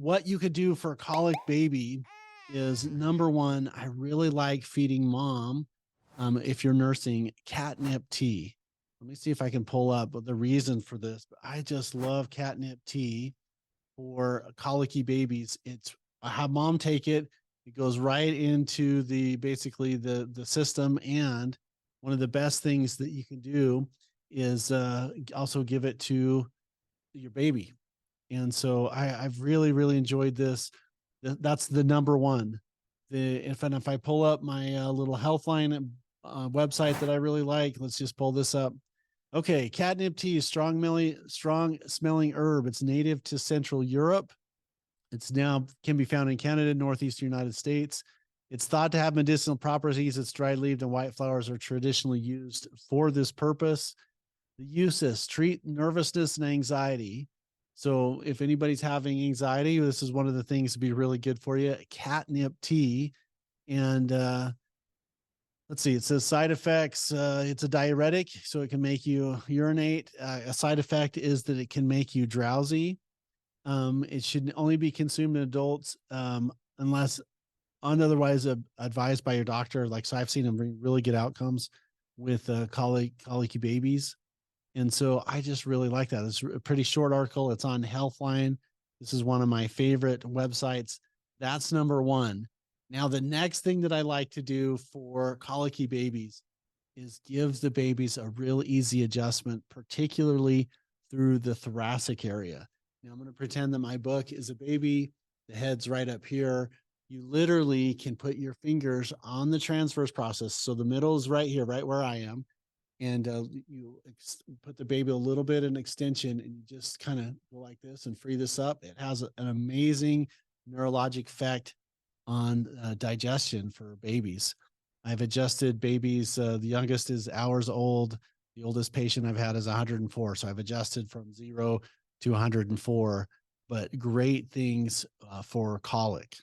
What you could do for a colic baby is number one, I really like feeding mom, if you're nursing, catnip tea. Let me see if I can pull up the reason for this. But I just love catnip tea for colicky babies. I have mom take it. It goes right into the basically the system. And one of the best things that you can do is also give it to your baby. And so I've really enjoyed this. That's the number one. If I pull up my little Healthline website that I really like, let's just pull this up. Okay, catnip tea is strong smelling herb. It's native to Central Europe. It's now can be found in Canada, Northeastern United States. It's thought to have medicinal properties. Its dried leaves and white flowers are traditionally used for this purpose. The uses treat nervousness and anxiety. So if anybody's having anxiety, this is one of the things to be really good for you. Catnip tea. And let's see, it says side effects. It's a diuretic, so it can make you urinate. A side effect is that it can make you drowsy. It should only be consumed in adults unless otherwise advised by your doctor. Like, so I've seen them bring really good outcomes with colicky babies. And so I just really like that. It's a pretty short article. It's on Healthline. This is one of my favorite websites. That's number one. Now, the next thing that I like to do for colicky babies is give the babies a real easy adjustment, particularly through the thoracic area. Now, I'm going to pretend that my book is a baby. The head's right up here. You literally can put your fingers on the transverse process. So the middle is right here, right where I am. And you put the baby a little bit in extension and you just kind of go like this and free this up. It has an amazing neurologic effect on digestion for babies. I've adjusted babies. The youngest is hours old. The oldest patient I've had is 104. So I've adjusted from 0 to 104, but great things for colic.